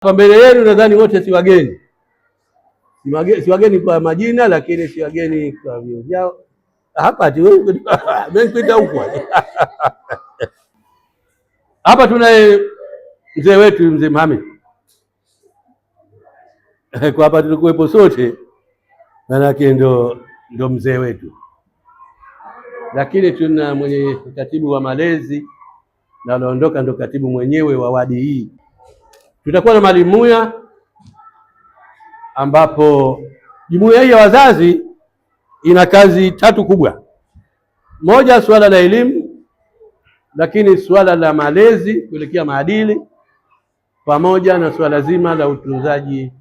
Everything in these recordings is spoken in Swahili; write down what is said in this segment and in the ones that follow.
Hapa mbele yenu nadhani wote si wageni. Si wageni kwa majina, lakini si wageni kwa vyeo vyao. Hapa ati wewe mimi huko. Hapa tunaye mzee wetu, mzee Mohamed. Kwa hapa tulikuwepo sote, manake ndo mzee wetu. Lakini tuna mwenye katibu wa malezi na anaondoka ndo katibu mwenyewe wa wadi hii. Tutakuwa na Mwalimu Muya, ambapo jumuiya hii ya wazazi ina kazi tatu kubwa. Moja, suala la elimu, lakini suala la malezi kuelekea maadili, pamoja na suala zima la utunzaji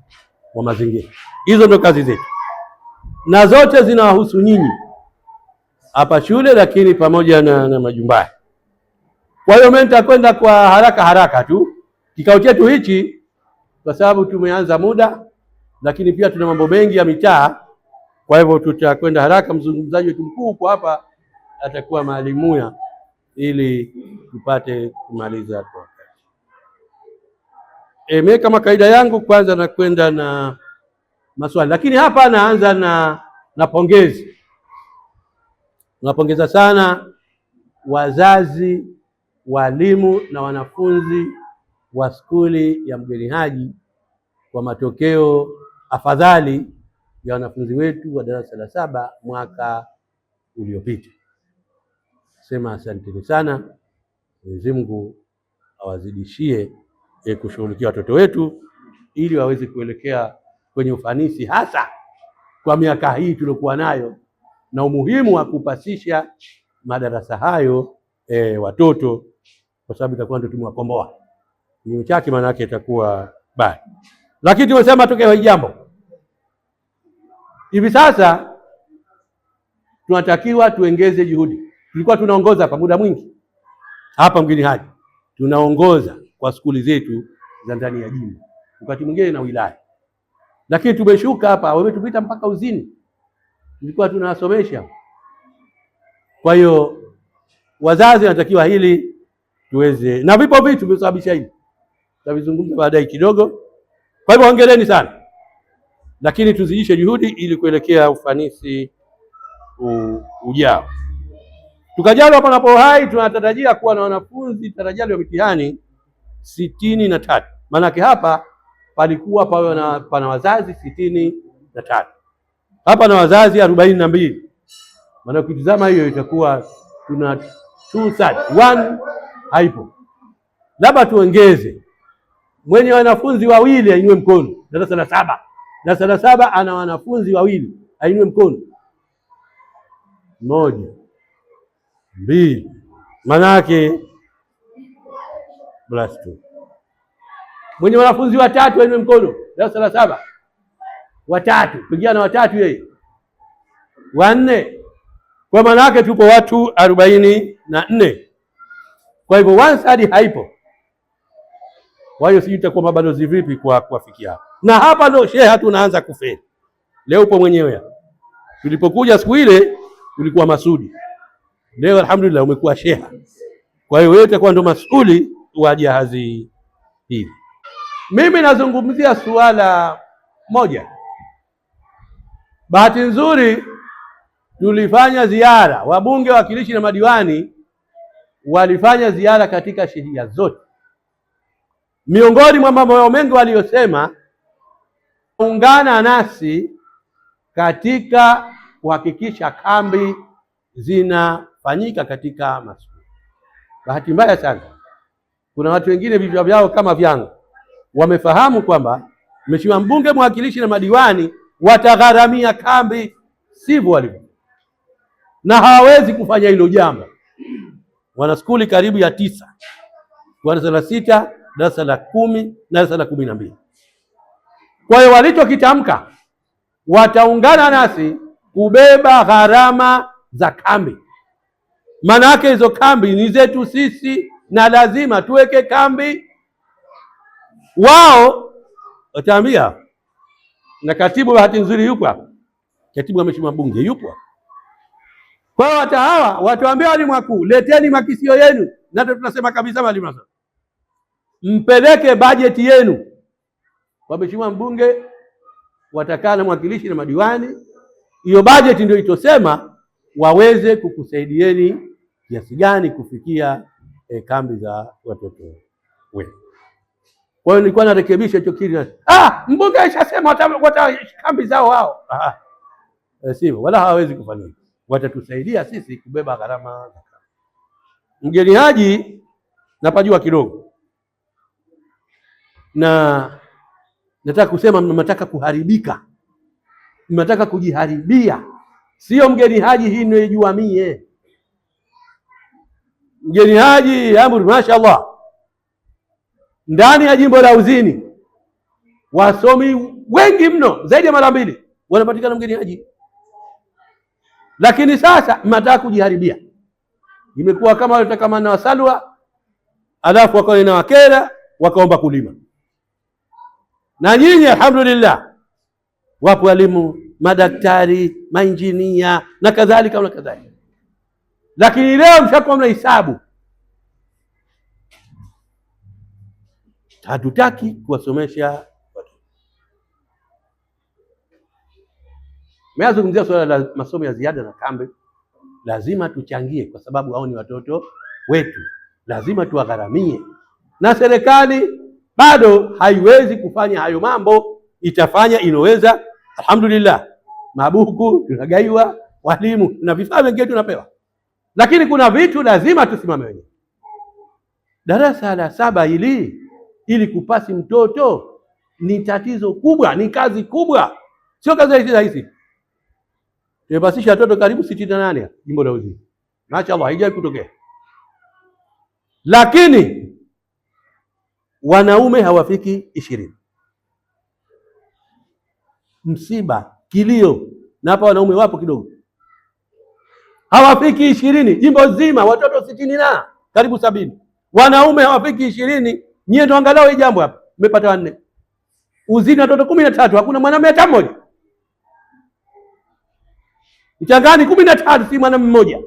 wa mazingira. Hizo ndo kazi zetu, na zote zinawahusu nyinyi hapa shule, lakini pamoja na majumbani. Kwa hiyo mimi nitakwenda kwa haraka tu kikao chetu hichi, kwa sababu tumeanza muda, lakini pia tuna mambo mengi ya mitaa. Kwa hivyo tutakwenda haraka. Mzungumzaji wetu mkuu kwa hapa atakuwa Mwalimu Muya, ili tupate kumaliza kwa wakati. Mimi kama kaida yangu, kwanza nakwenda na maswali, lakini hapa naanza na pongezi. Napongeza sana wazazi, walimu na wanafunzi wa skuli ya Mgeni Haji kwa matokeo afadhali ya wanafunzi wetu wa darasa la 7 mwaka uliopita. Sema asanteni sana. Mwenyezi Mungu awazidishie kushughulikia watoto wetu ili waweze kuelekea kwenye ufanisi, hasa kwa miaka hii tuliokuwa nayo, na umuhimu wa kupasisha madarasa hayo watoto, kwa sababu itakuwa ndio tumewakomboa. Kinyume chake maana yake itakuwa baya. Lakini tumesema tokea hili jambo, hivi sasa tunatakiwa tuongeze juhudi. Tulikuwa tunaongoza kwa muda mwingi hapa Mgeni Haji, tunaongoza kwa skuli zetu za ndani ya jimbo, wakati mwingine na wilaya, lakini tumeshuka hapa, wametupita mpaka Uzini, tulikuwa tunasomesha. Kwa hiyo wazazi wanatakiwa hili tuweze, na vipo vitu vimesababisha hili, tutavizungumza baadaye kidogo. Kwa hivyo hongereni sana, lakini tuzidishe juhudi ili kuelekea ufanisi ujao. Tukajalo hapa napo hai, tunatarajia kuwa na wanafunzi tarajali wa mitihani 63. Maanake hapa palikuwa pana wazazi 63, hapa na wazazi 42. Maana ukitizama hiyo itakuwa tuna 1 haipo. Labda tuongeze, mwenye wanafunzi 2 ainue mkono. Darasa la 7, darasa la 7 ana wanafunzi 2, ainue mkono. 1, 2, manake +2. Mwenye wanafunzi 3 ainue mkono. Darasa la 7 3, pigia na 3 yeye. 4, kwa maana yake tupo watu 44. Kwa hivyo 1/3 haipo. Kwa hiyo sijui itakuwa mabalozi vipi kwa kuwafikia hapa. Na hapa ndo sheha tunaanza kufeli. Leo upo mwenyewe. Tulipokuja siku ile tulikuwa Masudi. Leo alhamdulillah umekuwa sheha. Kwa hiyo wewe utakuwa ndo masuli wa jahazi hili. Mimi nazungumzia suala moja. Bahati nzuri tulifanya ziara, wabunge, wawakilishi na madiwani walifanya ziara katika shehia zote. Miongoni mwa mambo mengi waliyosema, ungana nasi katika kuhakikisha kambi zinafanyika katika masuala. Bahati mbaya sana, kuna watu wengine vichwa vyao kama vyangu wamefahamu kwamba mheshimiwa mbunge, mwakilishi na madiwani watagharamia kambi. Sivyo walivyo, na hawawezi kufanya hilo jambo. Wana skuli karibu ya 9, darasa la 6, darasa la 10 na darasa la 12. Kwa hiyo walichokitamka, wataungana nasi kubeba gharama za kambi. Maana yake hizo kambi ni zetu sisi na lazima tuweke kambi. Wao wataambia, na katibu bahati nzuri yupo hapa, katibu wa mheshimiwa mbunge yupo. Kwa hiyo hawa watuambia walimu wakuu, leteni makisio yenu, na tunasema kabisa walimu, mpeleke bajeti yenu kwa mheshimiwa mbunge, watakaa na mwakilishi na madiwani. Hiyo bajeti ndio itosema waweze kukusaidieni kiasi gani kufikia kambi za watoto wetu. Kwa hiyo nilikuwa narekebisha hicho kitu. Mbunge aishasema wata kambi zao hao. Sivyo, wala hawawezi kufanya hivyo. Watatusaidia sisi kubeba gharama. Mgeni Haji napajua kidogo, na nataka kusema mnataka kuharibika, mnataka kujiharibia. Sio Mgeni Haji hii ninayojua mie. Mgeni Haji amri mashaallah, ndani ya jimbo la Uzini wasomi wengi mno zaidi ya mara 2 wanapatikana Mgeni Haji. Lakini sasa mnataka kujiharibia. Imekuwa kama walitaka na wasalwa, alafu wakawa na wakera, wakaomba kulima. Na nyinyi alhamdulillah, wapo walimu, madaktari, mainjinia na kadhalika na kadhalika. Lakini leo mshakuwa mnahesabu. Hatutaki kuwasomesha watu. Nimezungumzia swala la masomo ya ziada na kambi. Lazima tuchangie kwa sababu hao ni watoto wetu. Lazima tuwagharamie. Na serikali bado haiwezi kufanya hayo mambo, itafanya inaweza. Alhamdulillah. Mabuku tunagaiwa, walimu na vifaa vingine tunapewa. Lakini kuna vitu lazima tusimame wenyewe. Darasa la 7 ili kupasi mtoto ni tatizo kubwa, ni kazi kubwa. Sio kazi rahisi. Tumepasisha watoto karibu 68 jimbo la Uzini. Mashaallah, haijawahi kutokea. Lakini wanaume hawafiki 20. Msiba, kilio. Na hapa wanaume wapo kidogo. Hawafiki 20 jimbo zima, watoto 60 na karibu 70. Wanaume hawafiki 20. Nyie ndo angalau hii jambo hapa mmepata 4. Uzini watoto 13, hakuna mwanamume hata mmoja. Mchangani 13, si mwanamume mmoja.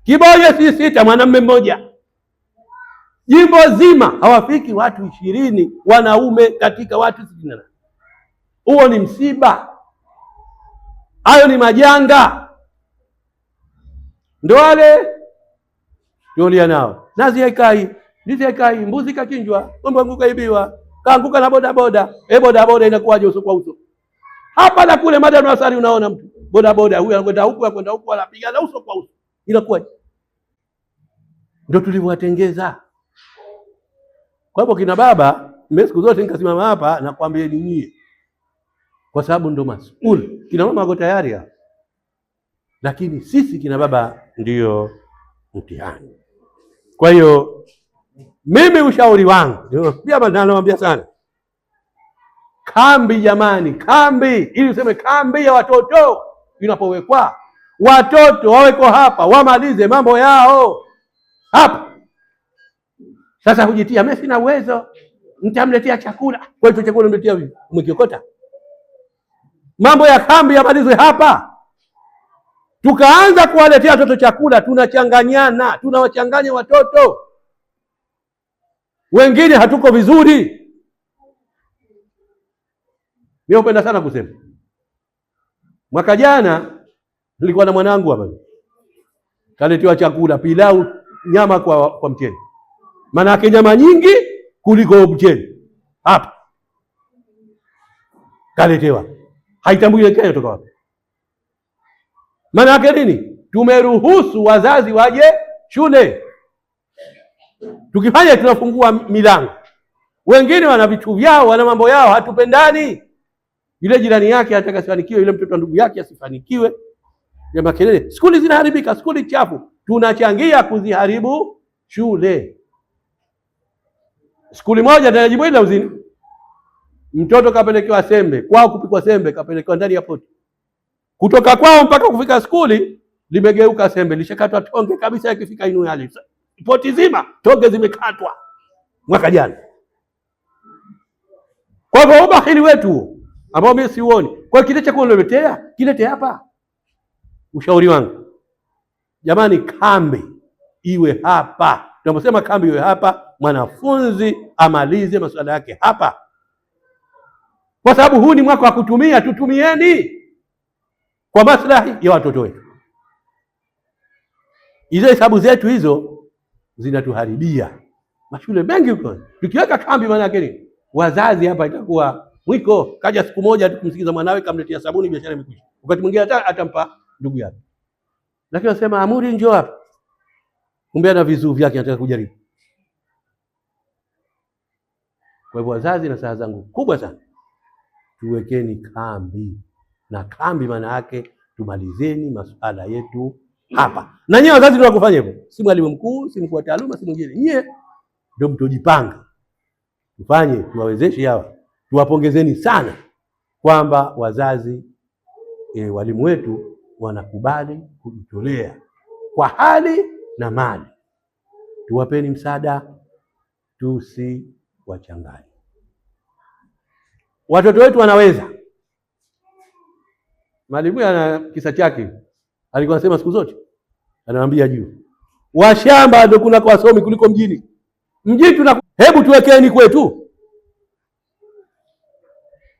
Kiboye si 6, mwanamume mmoja. Jimbo zima hawafiki watu 20 wanaume katika watu 60. Huo ni msiba. Hayo ni majanga. Ndio wale tulia nao. Nazi haikai, ndizi haikai, mbuzi kachinjwa, ng'ombe wangu kaibiwa, kaanguka na boda boda. Boda boda inakuwaje uso kwa uso? Hapa na kule madam wasali, unaona mtu boda boda huyu anakwenda huku anapigana uso kwa uso. Inakuwaje? Ndio tulivyowatengeza. Kwa hivyo kina baba, mimi siku zote nikasimama hapa na kwambia nyinyi, kwa sababu ndo masuul. Kina mama wako tayari hapa, lakini sisi kina baba ndio mtihani. Kwa hiyo mimi ushauri wangu pia naambia sana, kambi jamani, kambi, ili useme kambi ya watoto inapowekwa, watoto waweko hapa wamalize mambo yao hapa. Sasa hujitia mimi sina uwezo, nitamletea chakula. Kwa hiyo chakula nimetia vipi? Mkiokota. Mambo ya kambi yamalizwe hapa. Tukaanza kuwaletea watoto chakula, tunachanganyana, tunawachanganya watoto. Wengine hatuko vizuri. Mimi hupenda sana kusema. Mwaka jana nilikuwa na mwanangu hapa. Kaletewa chakula, pilau, nyama kwa mchele. Maana yake nyama nyingi kuliko mchele. Hapa. Kaletewa. Haitambui ile kaya kutoka wapi. Maana yake nini? Tumeruhusu wazazi waje shule. Tukifanya tunafungua milango. Wengine wana vitu vyao, wana mambo yao, hatupendani. Yule jirani yake anataka asifanikiwe, yule mtoto wa ndugu yake asifanikiwe. Ya makelele, skuli zinaharibika, skuli chafu. Tunachangia kuziharibu shule. Skuli moja ndani ya jimbo la Uzini, mtoto kapelekewa sembe, kwao kupikwa sembe, kapelekewa ndani ya poti. Kutoka kwao mpaka kufika skuli limegeuka sembe, lishakatwa tonge kabisa, ikifika inu yale. Poti zima tonge zimekatwa mwaka jana. Kwa hivyo ubahili wetu ambao mimi siuoni. Kwa kile cha kuletea, kilete hapa. Ushauri wangu, jamani, kambi iwe hapa. Tunaposema kambi iwe hapa, mwanafunzi amalize masuala yake hapa. kwa sababu huu ni mwaka wa kutumia. Tutumieni kwa maslahi ya watoto wetu. Hizo hesabu zetu hizo zinatuharibia mashule mengi huko. Tukiweka kambi, maana yake ni wazazi hapa itakuwa mwiko. Kaja siku moja tukumsikiza mwanawe, kamletea sabuni, biashara imekwisha. Wakati mwingine atampa ndugu yake, lakini anasema Amuri njoo hapa, kumbe ana vizuu vyake, anataka kujaribu. Kwa hivyo wazazi, na saa zangu kubwa sana, tuwekeni kambi. Na kambi maana yake tumalizeni masuala yetu hapa. Na nyie wazazi ndio wakufanya hivyo, si mwalimu mkuu, si mkuu wa taaluma, si mwingine. Nyie ndio mtojipanga tufanye, tuwawezeshe hawa. Tuwapongezeni sana kwamba wazazi walimu wetu wanakubali kujitolea kwa hali na mali. Tuwapeni msaada, tusiwachanganye. Watoto wetu wanaweza. Mwalimu ana kisa chake, alikuwa anasema siku zote, anawaambia juu, washamba ndio kuna kwa wasomi kuliko mjini. Mjini hebu tuwekeni kwetu.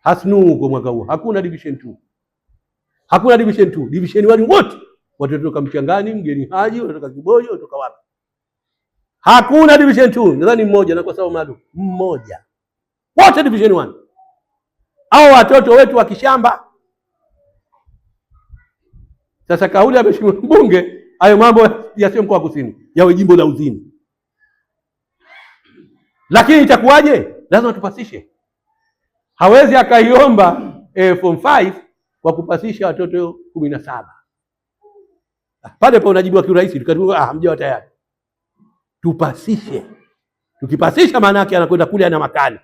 Hasnu kwa mwaka huu hakuna division 2. Hakuna division 2. Division 1 wote watoto kutoka Mchangani, Mgeni Haji, kutoka Kiboyo, kutoka wapi. Hakuna division 2. Nadhani mmoja, na kwa sababu maalum mmoja. Wote division 1. Hao watoto wetu wa kishamba. Sasa kauli ya mheshimiwa mbunge, hayo mambo yasiyo mkoa wa Kusini, yawe jimbo la Uzini. Lakini itakuwaje? Lazima tupasishe. Hawezi akaiomba form 5 kwa kupasisha watoto 17. Pale pa unajibiwa kiurahisi, tukatoa hamjawa tayari. Tupasishe. Tukipasisha maana yake anakwenda kule ana makali.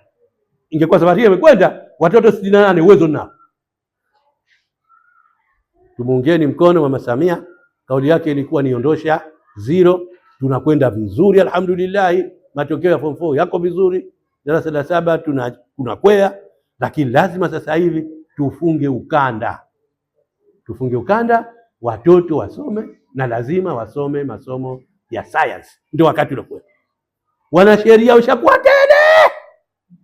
Ingekuwa safari hii imekwenda watoto 68, uwezo nao. Tumuungeni mkono Mama Samia, kauli yake ilikuwa niondosha 0. Tunakwenda vizuri alhamdulillah. Matokeo ya form 4 yako vizuri. Darasa la 7 tunakwea, lakini lazima sasa hivi tufunge ukanda. Tufunge ukanda, watoto wasome, na lazima wasome masomo ya science. Ndio wakati ule kwetu. Wanasheria ushakuwa tele,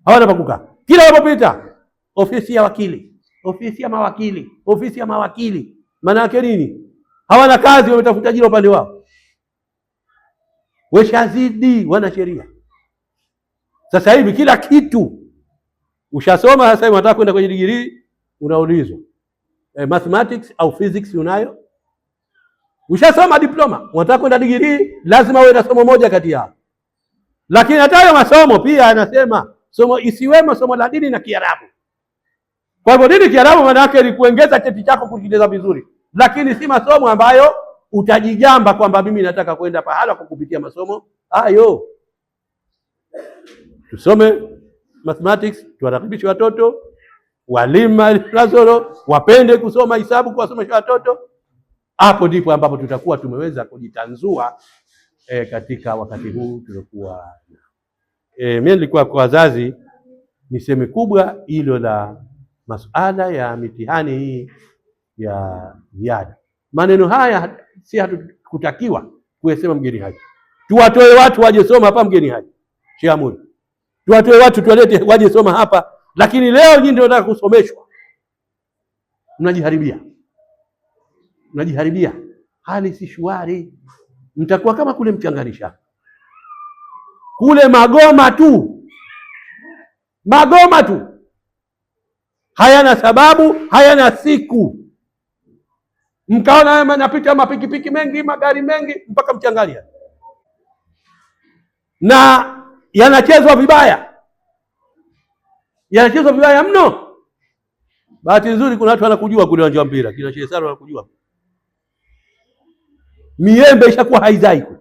hawana pa kukaa. Kila wanapopita ofisi ya wakili, ofisi ya mawakili, ofisi ya mawakili. Maana yake nini? Hawana kazi, wametafuta ajira upande wao. Weshazidi wanasheria. Sasa hivi kila kitu ushasoma. Sasa hivi unataka kwenda kwenye degree, unaulizwa mathematics au physics unayo. Ushasoma diploma, unataka kwenda degree, lazima uwe na somo moja kati yao. Lakini hata hayo masomo pia anasema somo isiwemo somo la dini na Kiarabu. Kwa hivyo dini Kiarabu maana yake ni kuongeza cheti chako kujieleza vizuri, lakini si masomo ambayo utajigamba kwamba mimi nataka kwenda pahala kwa kupitia masomo hayo. Tusome mathematics, tuwarakibishe watoto, walimu Lazaro wapende kusoma hisabu, kuwasomesha watoto. Hapo ndipo ambapo tutakuwa tumeweza kujitanzua katika wakati huu tulikuwa. Mimi nilikuwa kwa wazazi niseme kubwa hilo la masuala ya mitihani hii ya ziada. Maneno haya si hatukutakiwa kuyasema Mgeni Haji. Tuwatoe watu waje soma hapa Mgeni Haji. Sheikh Amuri. Tuwatoe watu tuwalete waje soma hapa, lakini leo nyinyi ndio nataka kusomeshwa. Mnajiharibia. Mnajiharibia. Hali si shwari. Mtakuwa kama kule Mchanganisha. Kule magoma tu. Magoma tu. Hayana sababu, hayana siku. Mkaona napita mapikipiki mengi, magari mengi mpaka Mchangania. Na yanachezwa vibaya. Yanachezwa vibaya mno. Bahati nzuri kuna watu wanakujua kule uwanja wa mpira, kina Sheikh Saro wanakujua. Miembe ishakuwa haizai kule.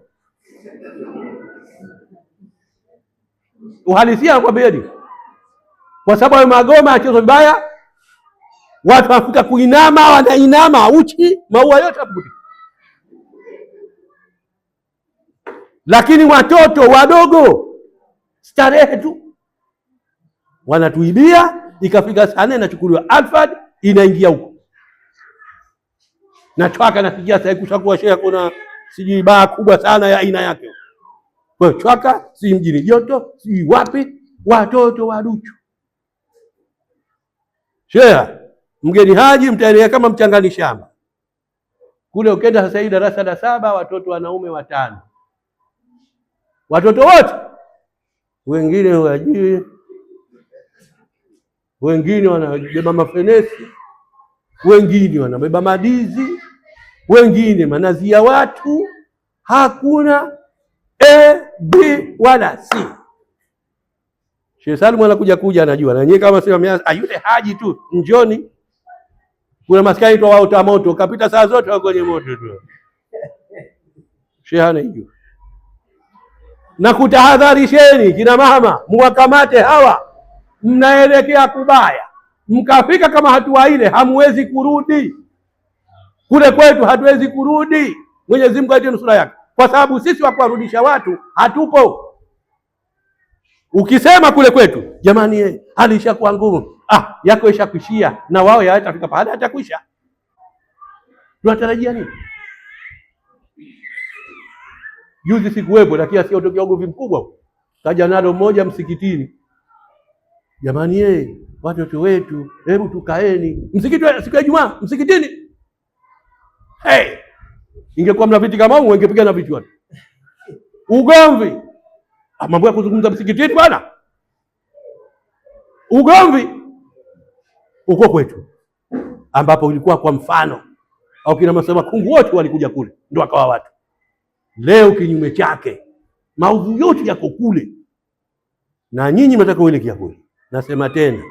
Uhalisia kwa bedi. Kwa sababu magoma yanachezwa vibaya, watu wanafuta kuinama, wanainama uchi, maua yote hapo. Lakini watoto wadogo starehe tu. Wanatuibia, ikafika saa 4 inachukuliwa Alfred inaingia huko. Na chwaka nafikia sasa kushakuwa shehe, kuna siji baa kubwa sana ya aina yake. Kwa chwaka si mjini joto, si wapi, watoto waduchu. Sheha, mgeni haji mtaendelea kama mchangani shamba. Kule ukenda sasa hivi darasa la 7 watoto wanaume 5. Watoto wote wengine wajui, wengine wanabeba mafenesi, wengine wanabeba madizi, wengine manazi ya watu. Hakuna A, B wala C. Sheikh Salim anakuja anajua. Na nyinyi kama sio yule haji tu, njoni. Kuna maskani tu wao moto, kapita saa zote wako kwenye moto tu. Sheikh anajua. Na kutahadharisheni kina mama, muwakamate hawa. Mnaelekea kubaya. Mkafika kama hatua ile hamwezi kurudi. Kule kwetu hatuwezi kurudi. Mwenyezi Mungu atie nusura yake. Kwa sababu sisi wa kuwarudisha watu hatupo. Ukisema kule kwetu, jamani hali ishakuwa ngumu. Yako ishakuishia na wao yatafika pale hatakuisha. Tunatarajia nini? Juzi sikuwepo lakini sio tokea ugomvi mkubwa. Kaja nalo mmoja msikitini. Jamani watoto wetu, hebu tukaeni. Msikiti siku ya Ijumaa, msikitini. Ingekuwa mna viti kama huu, ingepiga na viti watu. Ugomvi. Mambo ya kuzungumza msikitini bwana. Ugomvi uko kwetu. Ambapo ulikuwa kwa mfano. Au kina masema kungu wote walikuja kule, ndio akawa watu. Leo kinyume chake. Maudhu yote yako kule. Na nyinyi mnataka uelekea kule. Nasema tena,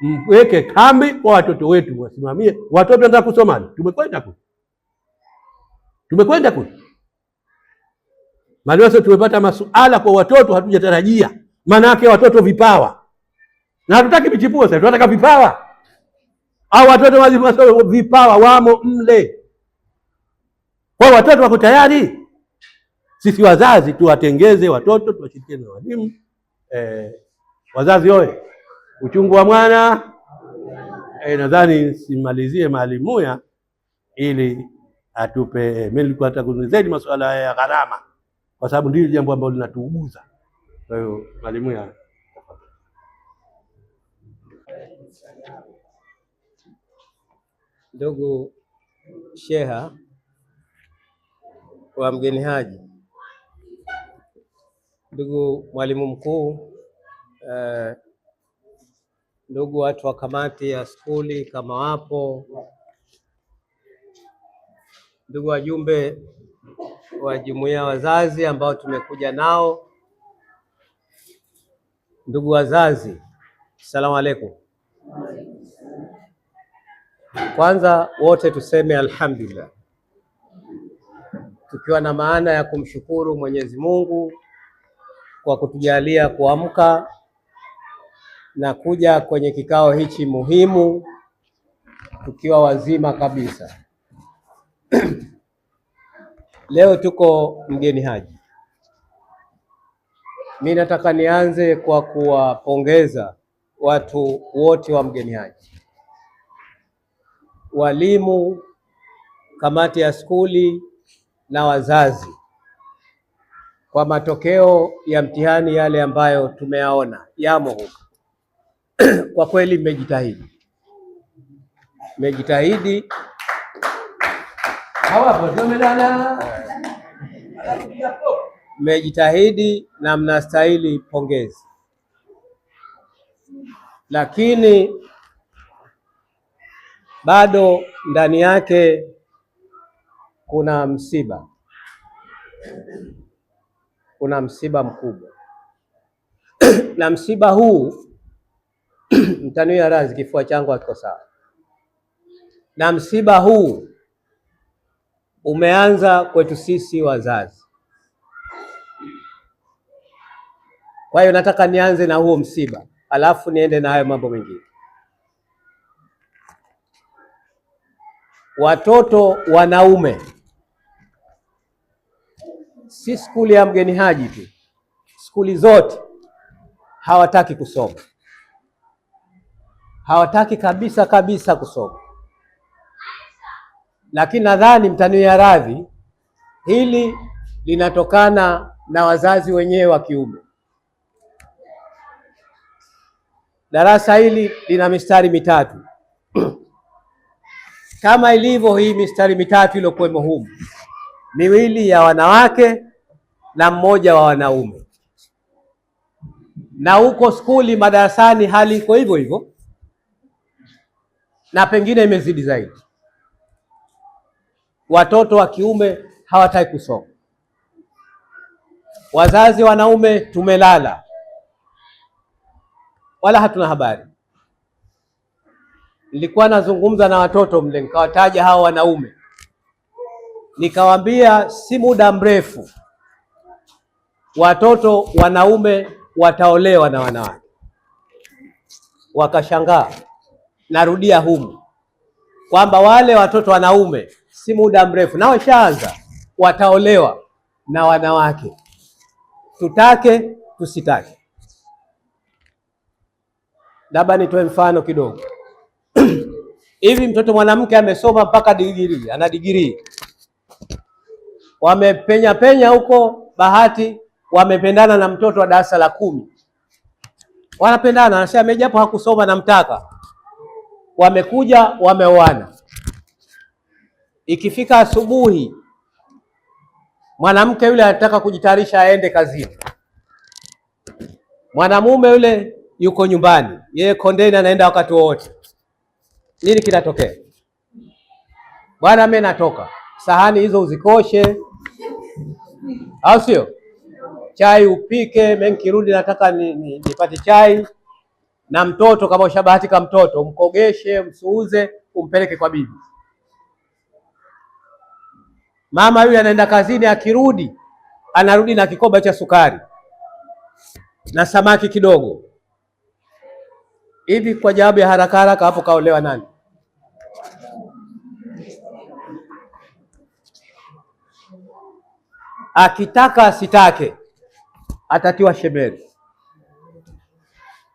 mweke kambi kwa watoto wetu, wasimamie. Watoto wanataka kusoma. Tumekwenda kule. Maliwasa tumepata masuala kwa watoto hatujatarajia. Maana yake watoto vipawa. Na hatutaki vichipua sasa, tunataka vipawa. Au watoto vipawa wamo mle. Kwa watoto wako tayari. Sisi wazazi tuwatengeze watoto, tuwashirikiane na walimu. Wazazi oye. Uchungu wa mwana. Nadhani simalizie Mwalimu ili atupe. Mimi nilikuwa nataka kuzungumzia masuala ya gharama. Kwa sababu ndio jambo ambalo linatuuguza. Kwa hiyo Mwalimu Ndugu Sheha wa mgeni haji, ndugu mwalimu mkuu, ndugu watu wa kamati ya skuli kama wapo, ndugu wajumbe wa jumuiya wazazi ambao tumekuja nao, ndugu wazazi, asalamu alaykum. Kwanza wote tuseme alhamdulillah, tukiwa na maana ya kumshukuru Mwenyezi Mungu kwa kutujalia kuamka na kuja kwenye kikao hichi muhimu tukiwa wazima kabisa. Leo tuko mgeni haji. Mimi nataka nianze kwa kuwapongeza watu wote wa mgeni haji, walimu, kamati ya skuli na wazazi, kwa matokeo ya mtihani yale ambayo tumeyaona yamo huko. Kwa kweli mmejitahidi. Mmejitahidi na mnastahili pongezi. Lakini bado ndani yake kuna msiba mkubwa. Na msiba huu mtanuia radhi, kifua changu hakiko sawa. Na msiba huu umeanza kwetu sisi wazazi. Kwa hiyo nataka nianze na huo msiba, alafu niende na hayo mambo mengine. Watoto wanaume, si skuli ya mgeni haji tu, skuli zote hawataki kusoma. Hawataki kabisa kusoma. Lakini nadhani mtaniwia radhi, hili linatokana na wazazi wenyewe wa kiume. Darasa hili lina mistari mitatu kama ilivyo hii mistari mitatu iliyokuwemo humu, miwili ya wanawake na mmoja wa wanaume. Na huko skuli madarasani hali iko hivyo hivyo, na pengine imezidi zaidi. Watoto wa kiume hawataki kusoma, wazazi wanaume tumelala, wala hatuna habari. Nilikuwa nazungumza na watoto mle, nikawataja hao wanaume, nikawaambia si muda mrefu watoto wanaume wataolewa na wanawake. Wakashangaa. Narudia humu kwamba wale watoto wanaume si muda mrefu nao shaanza wataolewa na wanawake, tutake tusitake. Labda nitoe mfano kidogo. Hivi mtoto mwanamke amesoma mpaka degree, ana degree, wamepenya penya huko, bahati wamependana na mtoto wa darasa la 10. Wanapendana, anasema japo hakusoma namtaka. Wamekuja wameoana. Ikifika asubuhi, mwanamke yule anataka kujitayarisha aende kazini, mwanamume yule yuko nyumbani, yeye kondeni anaenda wakati wowote. Nini kinatokea? Bwana, mimi natoka, sahani hizo uzikoshe, au sio? Chai upike, mimi nikirudi nataka nipate chai. Na mtoto kama ushabahatika mtoto, mkogeshe, msuuze, umpeleke kwa bibi. Mama yule anaenda kazini, akirudi anarudi na kikoba cha sukari na samaki kidogo. Hivi kwa jawabu ya haraka haraka, hapo kaolewa nani? Akitaka asitake atatiwa shemeri,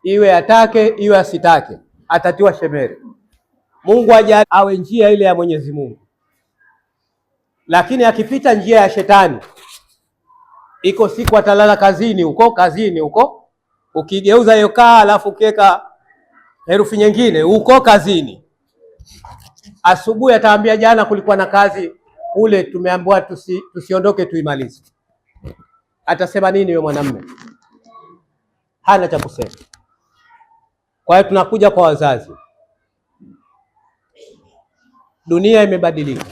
iwe atake iwe asitake atatiwa shemeri. Mungu ajalie awe njia ile ya Mwenyezi Mungu, lakini akipita njia ya shetani, iko siku atalala kazini huko, ukigeuza hiyo kaa alafu ukiweka herufi nyingine huko kazini. Asubuhi ataambia jana kulikuwa na kazi kule, tumeambiwa tusiondoke tuimalize. Atasema nini wewe mwanamume? Hana cha kusema. Kwa hiyo tunakuja kwa wazazi. Dunia imebadilika.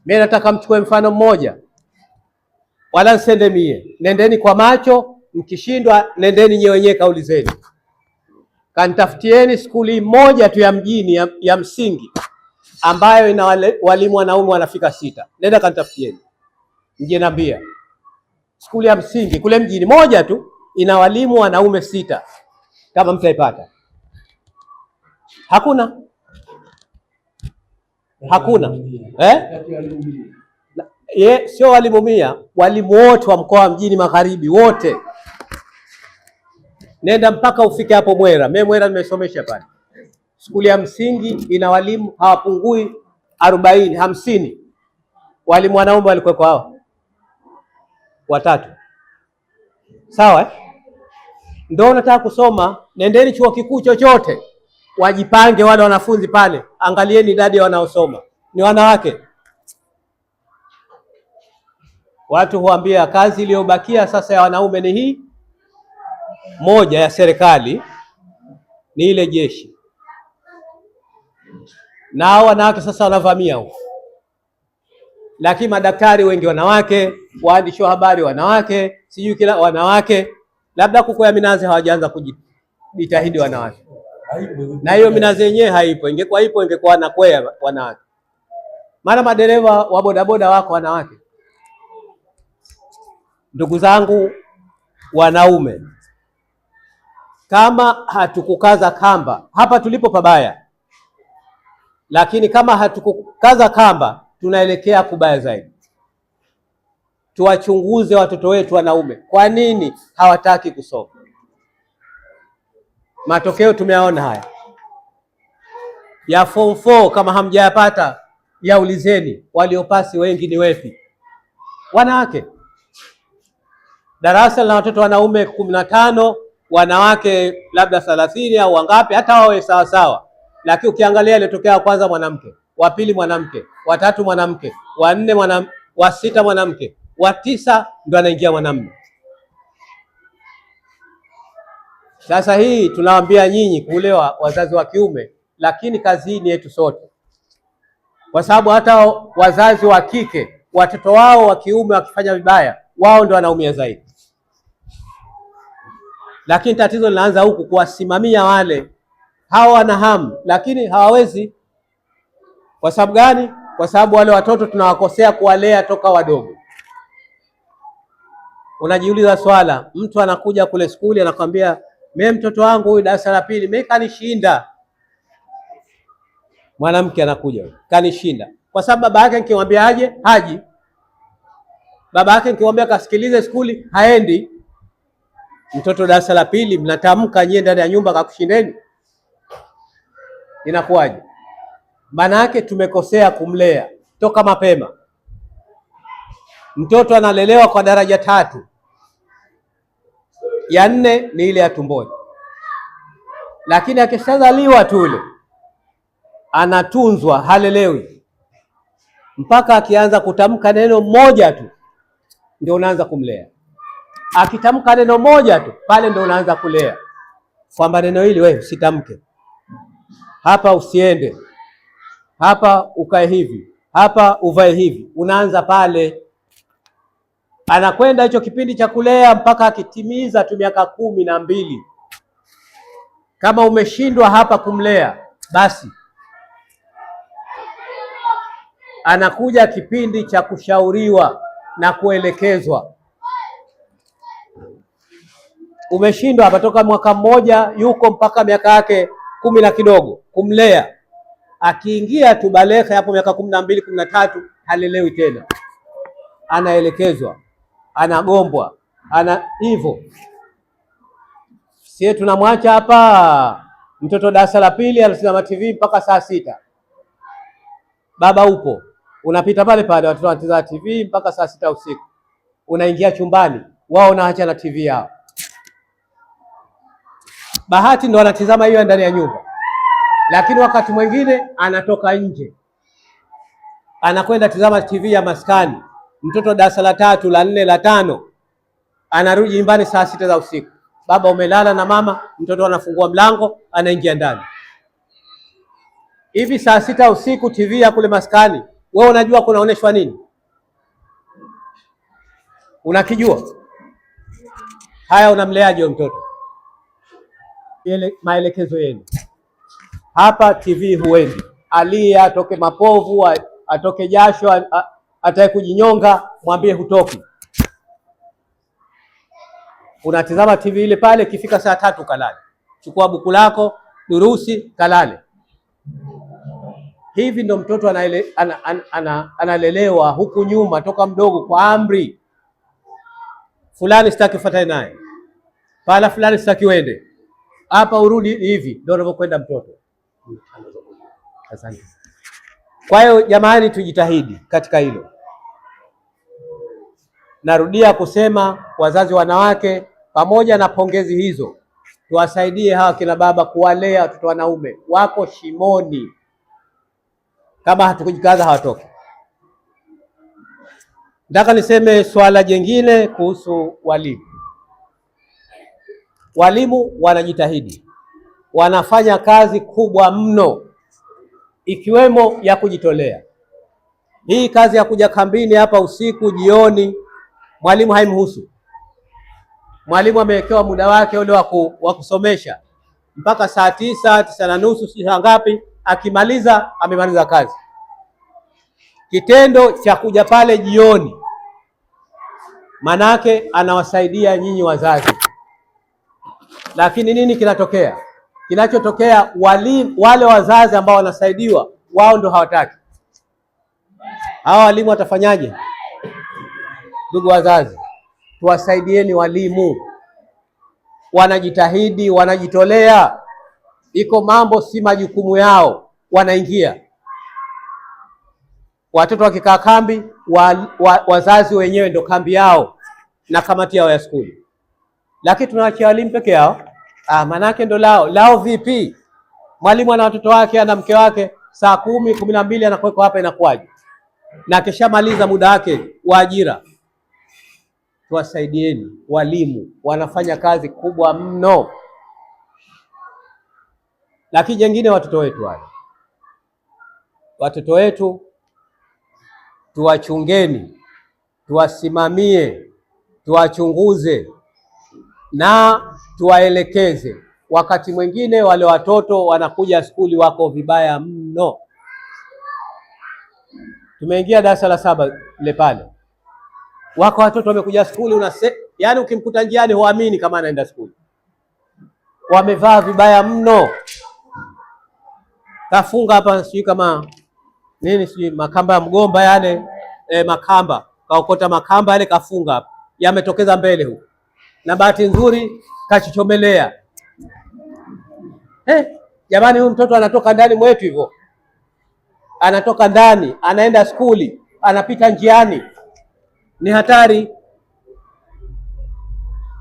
Mimi nataka mchukue mfano mmoja, wala nsende mie. Nendeni kwa macho, mkishindwa nendeni nyewe wenyewe kaulizeni. Kanitafutieni skuli moja tu ya mjini ya msingi ambayo ina walimu wanaume wanafika 6. Nenda kanitafutieni, nje nambia skuli ya msingi kule mjini moja tu ina walimu wanaume 6, kama mtaipata. Hakuna sio walimu 100, walimu wote wa mkoa wa Mjini Magharibi wote. Nenda mpaka ufike hapo Mwera. Mimi Mwera nimesomesha pale. Skuli ya msingi ina walimu hawapungui 40, 50. Walimu wanaume walikuwa hao 3. Sawa Ndio unataka kusoma, nendeni chuo kikuu chochote, wajipange wale wanafunzi pale, angalieni idadi ya wanaosoma ni wanawake. Watu huambia kazi iliyobakia sasa ya wanaume ni hii moja ya serikali, ni ile jeshi. Na hao wanawake sasa wanavamia huko. Lakini madaktari wengi wanawake, waandishi wa habari wanawake, sijui kila wanawake. Labda kuko ya minazi hawajaanza kujitahidi wanawake. Na hiyo minazi yenyewe haipo. Ingekuwa ipo ingekuwa na kwea wanawake. Maana madereva wa bodaboda wako wanawake. Ndugu zangu wanaume, kama hatukukaza kamba, hapa tulipo pabaya. Lakini kama hatukukaza kamba, tunaelekea kubaya zaidi. Tuwachunguze watoto wetu wanaume, kwa nini hawataki kusoma? Matokeo tumeyaona haya. Ya form 4 kama hamjayapata, yaulizeni, waliopasi wengi ni wepi? Wanawake. Darasa la watoto wanaume 15, wanawake labda 30 au wangapi, hata wawe sawa sawa, lakini ukiangalia ilitokea kwanza mwanamke, wa pili mwanamke, wa tatu mwanamke, wa nne mwanamke, wa sita mwanamke, wa 9 ndo anaingia mwanamume. Sasa hii tunawaambia nyinyi kulewa wazazi wa kiume, lakini kazi hii ni yetu sote, kwa sababu hata wazazi wa kike watoto wao wa kiume wakifanya vibaya, wao ndo wanaumia zaidi. Lakini tatizo linaanza huku, kuwasimamia wale. Hawa wana hamu lakini hawawezi. Kwa sababu gani? Kwa sababu wale watoto tunawakosea kuwalea toka wadogo. Unajiuliza swala, mtu anakuja kule skuli anakwambia, mimi mtoto wangu huyu darasa la pili mimi kanishinda. Mwanamke anakuja, kanishinda. Kwa sababu baba yake nikimwambia aje, haji. Baba yake nikimwambia kasikilize skuli, haendi. Mtoto darasa la pili mnatamka nyie ndani ya nyumba kakushindeni. Inakuwaje? Maana yake tumekosea kumlea toka mapema. Mtoto analelewa kwa daraja 3. Ya 4 ni ile ya tumboni. Lakini akishazaliwa tu ile anatunzwa, halelewi mpaka akianza kutamka neno moja tu ndio unaanza kumlea. Akitamka neno moja tu pale ndio unaanza kulea, kwamba neno hili wewe usitamke, hapa usiende, hapa ukae hivi, hapa uvae hivi. Unaanza pale, anakwenda hicho kipindi cha kulea mpaka akitimiza tu miaka 12. Kama umeshindwa hapa kumlea, basi anakuja kipindi cha kushauriwa na kuelekezwa. Umeshindwa hapa toka mwaka 1 yuko mpaka miaka yake 10 na kidogo kumlea. Akiingia tu baleka hapo miaka 12, 13 halelewi tena, anaelekezwa, anagombwa, hivyo. Sie tunamwacha hapa mtoto darasa la pili anasimama TV mpaka saa 6. Baba upo, unapita pale pale watoto wanatazama TV mpaka saa 6 usiku. Unaingia chumbani, wao naacha na TV yao. Bahati ndo anatizama hiyo ndani ya nyumba, lakini wakati mwingine anatoka nje, anakwenda tizama TV ya maskani. Mtoto darasa la 3, la 4, la 5 anarudi nyumbani saa 6 za usiku. Baba umelala na mama, mtoto anafungua mlango, anaingia ndani. Hivi saa 6 usiku TV ya kule maskani, wewe unajua kunaoneshwa nini? Unakijua? Haya, unamleaje mtoto? Maelekezo yenu hapa. TV huendi, alia, atoke mapovu, atoke jasho, atake kujinyonga, mwambie hutoki. Unatizama TV ile pale, kifika saa 3 kalale. Chukua buku lako, durusi, kalale. Hivi ndo mtoto analelewa huku nyuma toka mdogo, kwa amri. Fulani sitaki ufuatane naye, pala fulani sitaki uende, hapa urudi hivi. Ndio unavyokwenda mtoto. Asante. Kwa hiyo jamani, tujitahidi katika hilo. Narudia kusema, wazazi wanawake, pamoja na pongezi hizo, tuwasaidie hawa kina baba kuwalea watoto wanaume. Wako shimoni, kama hatukujikaza hawatoki. Nataka niseme swala jingine kuhusu walimu. Walimu wanajitahidi, wanafanya kazi kubwa mno, ikiwemo ya kujitolea. Hii kazi ya kuja kambini hapa usiku, jioni, mwalimu haimhusu. Mwalimu amewekewa muda wake ule wa kusomesha mpaka saa 9, 9:30, si saa ngapi. Akimaliza amemaliza kazi. Kitendo cha kuja pale jioni, manake anawasaidia nyinyi wazazi. Lakini nini kinatokea? Kinachotokea, wale wazazi ambao wanasaidiwa, wao ndo hawataki. Hawa walimu watafanyaje? Ndugu wazazi, tuwasaidieni walimu. Wanajitahidi, wanajitolea. Iko mambo si majukumu yao, wanaingia. Watoto wakikaa kambi, wazazi wenyewe ndo kambi yao na kamati yao ya skuli. lakini tunawachia walimu peke yao. Manake ndo lao vipi? Mwalimu ana watoto wake, ana mke wake, saa 10, 12 anakuwekwa hapa, inakuwaje? Na akishamaliza muda wake wa ajira. Tuwasaidieni walimu, wanafanya kazi kubwa mno. Lakini jengine, watoto wetu tuwachungeni, tuwasimamie, tuwachunguze na tuwaelekeze. Wakati mwingine wale watoto wanakuja skuli wako vibaya mno. Tumeingia darasa la 7 ile pale, wako watoto wamekuja skuli, yaani ukimkuta njiani huamini kama anaenda skuli. Wamevaa vibaya mno, kafunga hapa sijui kama nini, sijui makamba ya mgomba yale, makamba kaokota makamba yale, kafunga hapa, yametokeza mbele huko, na bahati nzuri kachichomelea. Jamani, huyu mtoto anatoka ndani mwetu hivyo, anatoka ndani anaenda skuli, anapita njiani, ni hatari.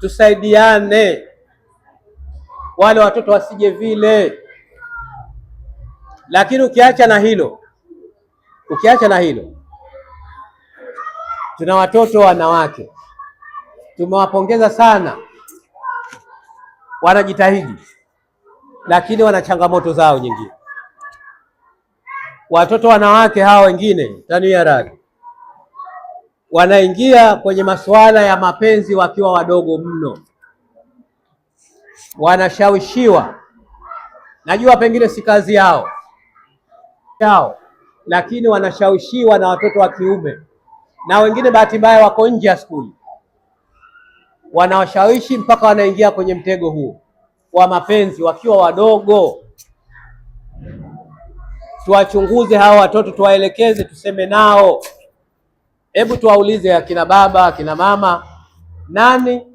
Tusaidiane wale watoto wasije vile. Lakini ukiacha na hilo, tuna watoto wanawake, tumewapongeza sana, wanajitahidi, lakini wana changamoto zao nyingine. Watoto wanawake hawa wengine, tania radhi, wanaingia kwenye masuala ya mapenzi wakiwa wadogo mno, wanashawishiwa. Najua pengine si kazi yao, lakini wanashawishiwa na watoto wa kiume, na wengine bahati mbaya wako nje ya skuli, wanawashawishi mpaka wanaingia kwenye mtego huo wa mapenzi wakiwa wadogo. Tuwachunguze hawa watoto, tuwaelekeze, tuseme nao. Hebu tuwaulize akina baba, akina mama, nani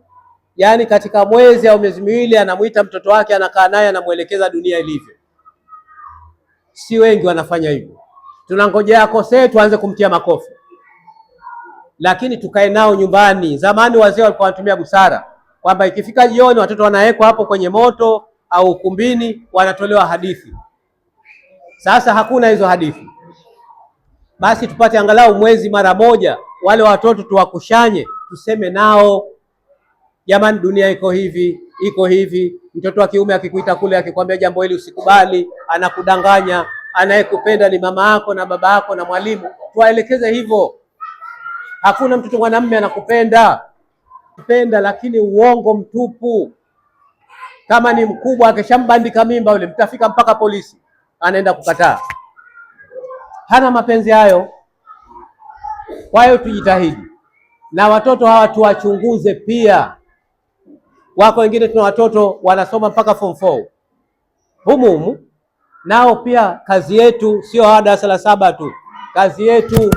yaani katika mwezi au miezi miwili anamuita mtoto wake, anakaa naye, anamuelekeza dunia ilivyo? Si wengi wanafanya hivyo. Tunangojea akosee tuanze kumtia makofi, lakini tukae nao nyumbani. Zamani wazee walikuwa wanatumia busara kwamba ikifika jioni watoto wanawekwa hapo kwenye moto au ukumbini, wanatolewa hadithi. Sasa hakuna hizo hadithi. Basi tupate angalau mwezi mara moja, wale watoto tuwakushanye, tuseme nao, jamani, dunia iko hivi. Mtoto wa kiume akikuita kule, akikwambia jambo hili usikubali, anakudanganya. Anayekupenda ni mama yako na baba yako na mwalimu. Tuwaelekeze hivyo. Hakuna mtoto mwanamume anakupenda, lakini uongo mtupu. Kama ni mkubwa, akishambandika mimba yule, mtafika mpaka polisi, anaenda kukataa. Hana mapenzi hayo. Kwa hiyo tujitahidi, na watoto hawa tuwachunguze pia. Wako wengine tuna watoto wanasoma mpaka form 4 humu, nao pia kazi yetu sio darasa la 7 tu. Kazi yetu,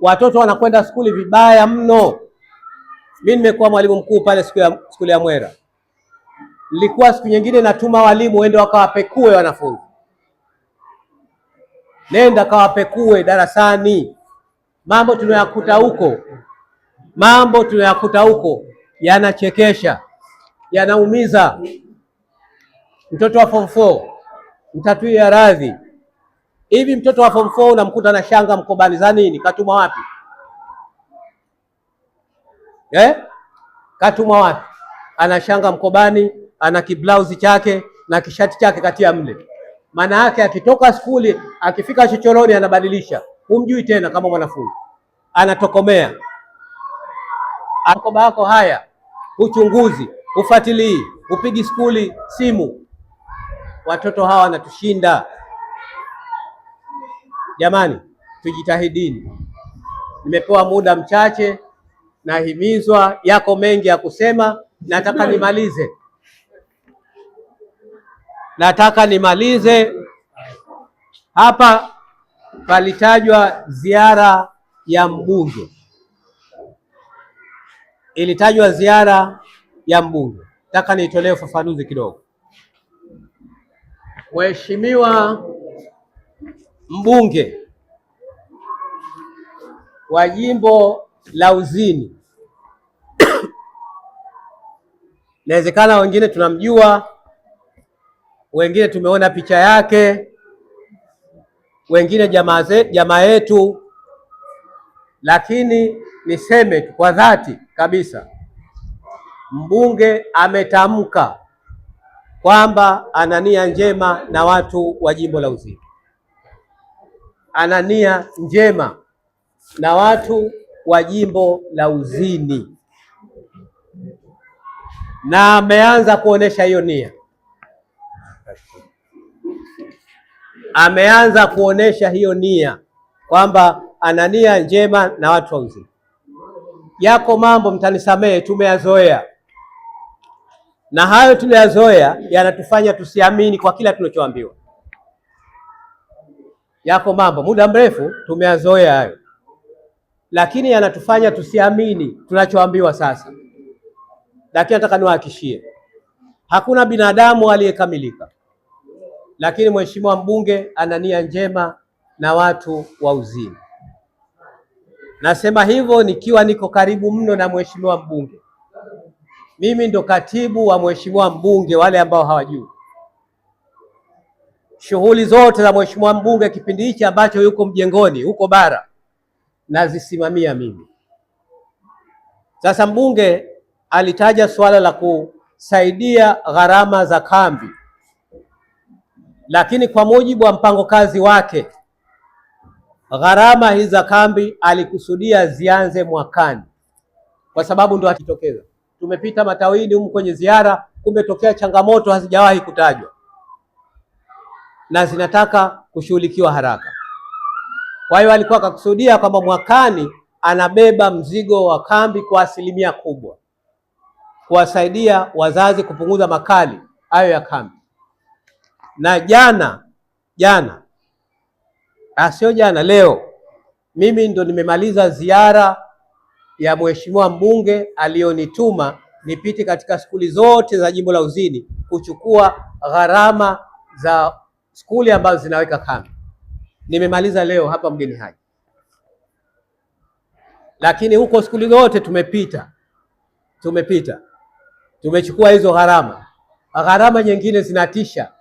watoto wanakwenda skuli vibaya mno. Mimi nimekuwa mwalimu mkuu pale skuli ya Mwera. Nilikuwa siku nyingine natuma walimu waende wakawapekue wanafunzi. Nenda kawapekue darasani. Mambo tunayakuta huko yanachekesha, yanaumiza. Mtoto wa form 4 mtatuia radhi. Hivi mtoto wa form 4 unamkuta na shanga mkobani za nini? Katumwa wapi? Katumwa wapi? Ana shanga mkobani, ana kiblausi chake na kishati chake katia mle. Maana yake akitoka skuli, akifika chochoroni anabadilisha. Humjui tena kama mwanafunzi. Anatokomea. Akoba yako haya, uchunguzi, ufuatilii, upigi skuli simu. Watoto hawa wanatushinda. Jamani, tujitahidini. Nimepewa muda mchache, nahimizwa, yako mengi ya kusema. Nataka nimalize hapa. Palitajwa ziara ya mbunge, ilitajwa ziara ya mbunge. Nataka nitolee ufafanuzi kidogo. Mheshimiwa mbunge wa jimbo la Uzini Inawezekana wengine tunamjua, wengine tumeona picha yake, wengine jamaa yetu, lakini niseme kwa dhati kabisa, mbunge ametamka kwamba ana nia njema na watu wa jimbo la Uzini, ana nia njema na watu wa jimbo la Uzini, na ameanza kuonesha hiyo nia, ameanza kuonesha hiyo nia kwamba ana nia njema na watu wa Uzini. Yako mambo, mtanisamehe, tumeyazoea, na hayo tuliyazoea yanatufanya tusiamini kwa kila tunachoambiwa. Yako mambo muda mrefu tumeyazoea hayo, lakini yanatufanya tusiamini tunachoambiwa sasa. Lakini nataka niwahakikishie, hakuna binadamu aliyekamilika, lakini mheshimiwa mbunge ana nia njema na watu wa Uzini. Nasema hivyo nikiwa niko karibu mno na mheshimiwa mbunge. Mimi ndo katibu wa mheshimiwa mbunge, wale ambao hawajui. Shughuli zote za mheshimiwa mbunge kipindi hichi ambacho yuko mjengoni huko bara nazisimamia mimi. Sasa mbunge alitaja suala la kusaidia gharama za kambi, lakini kwa mujibu wa mpango kazi wake, gharama hizi za kambi alikusudia zianze mwakani, kwa sababu ndo akitokeza. Tumepita matawini humu kwenye ziara, kumetokea changamoto hazijawahi kutajwa na zinataka kushughulikiwa haraka. Kwa hiyo alikuwa akakusudia kwamba mwakani anabeba mzigo wa kambi kwa asilimia kubwa, kuwasaidia wazazi kupunguza makali hayo ya kambi. Na leo mimi ndo nimemaliza ziara ya mheshimiwa mbunge alionituma nipite katika skuli zote za jimbo la Uzini kuchukua gharama za skuli ambazo zinaweka kambi. Nimemaliza leo hapa Mgeni Haji, lakini huko skuli zote tumechukua hizo gharama. Gharama nyingine zinatisha.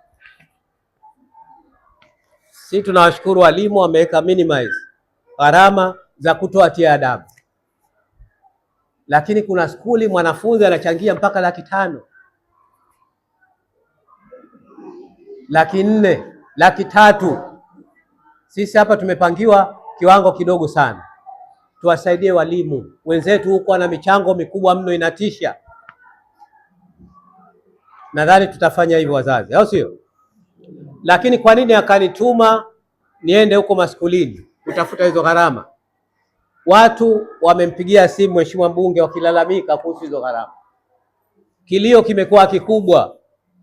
Sisi tunawashukuru walimu, wameweka minimize gharama za kutoatia adabu, lakini kuna skuli mwanafunzi anachangia mpaka 500,000, 400,000, 300,000. Sisi hapa tumepangiwa kiwango kidogo sana. Tuwasaidie walimu wenzetu, huko ana michango mikubwa mno, inatisha. Nadhani tutafanya hivyo wazazi, au sio? Lakini kwa nini akanituma niende huko maskulini kutafuta hizo gharama? Watu wamempigia simu mheshimiwa mbunge wakilalamika kuhusu hizo gharama. Kilio kimekuwa kikubwa.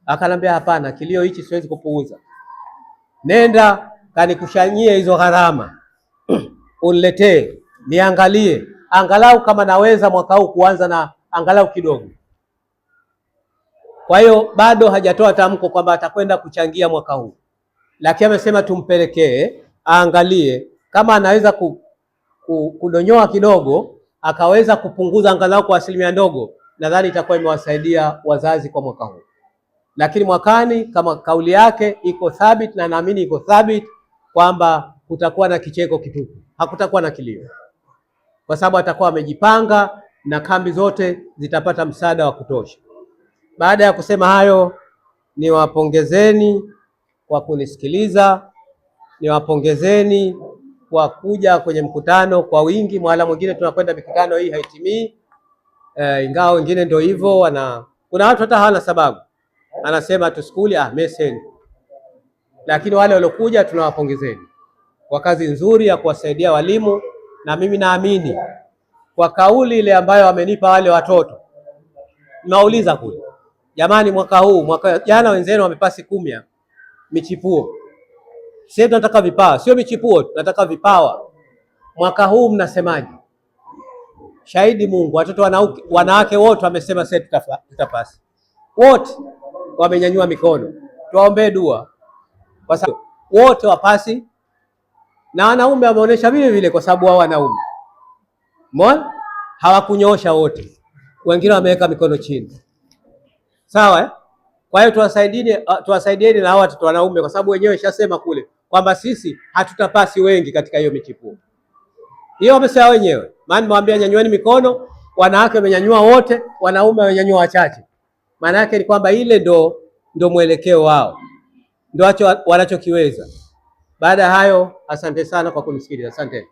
Akanambia hapana, kilio hichi siwezi kupuuza. Nenda kanikushanyie hizo gharama. Uniletee, niangalie, angalau kama naweza mwaka huu kuanza na angalau kidogo. Kwa hiyo bado hajatoa tamko kwamba atakwenda kuchangia mwaka huu, lakini amesema tumpelekee aangalie kama anaweza kudonyoa kidogo, akaweza kupunguza angalau kwa asilimia ndogo. Nadhani itakuwa imewasaidia wazazi kwa mwaka huu. Lakini mwakani, kama kauli yake iko thabiti, na naamini iko thabiti, kwamba kutakuwa na kicheko kitupu, hakutakuwa na kilio, kwa sababu atakuwa amejipanga na kambi zote zitapata msaada wa kutosha. Baada ya kusema hayo, niwapongezeni kwa kunisikiliza, niwapongezeni kwa kuja kwenye mkutano kwa wingi. Mwala mwingine tunakwenda mikutano hii haitimii, ingawa wengine ndio hivyo, kuna watu hata hawana sababu, anasema tu skuli mesen. Lakini wale waliokuja tunawapongezeni kwa kazi nzuri ya kuwasaidia walimu, na mimi naamini kwa kauli ile ambayo wamenipa wale watoto. Nauliza kule, jamani, mwaka jana wenzenu wamepasi 10 michipuo. Sisi tunataka vipawa, sio michipuo, tunataka vipawa. Mwaka huu mnasemaje? Shahidi Mungu, watoto wanawake wote wamesema sisi tutapasi. Wote wamenyanyua mikono. Tuwaombee dua kwa sababu wote wapasi, na wanaume wameonyesha vile vile, kwa sababu wao wanaume mbona hawakunyoosha wote, wengine wameweka mikono chini. Sawa eh? Kwa hiyo tuwasaidieni na hao watoto wanaume, kwa sababu wenyewe ishasema kule kwamba sisi hatutapasi wengi katika hiyo michipuo hiyo, wamesema wenyewe. Maana nimewambia nyanyueni mikono, wanawake wamenyanyua wote, wanaume wamenyanyua wachache. Maana yake ni kwamba ile ndo mwelekeo wao, ndo wanachokiweza. Baada ya hayo, asante sana kwa kunisikiliza. Asante.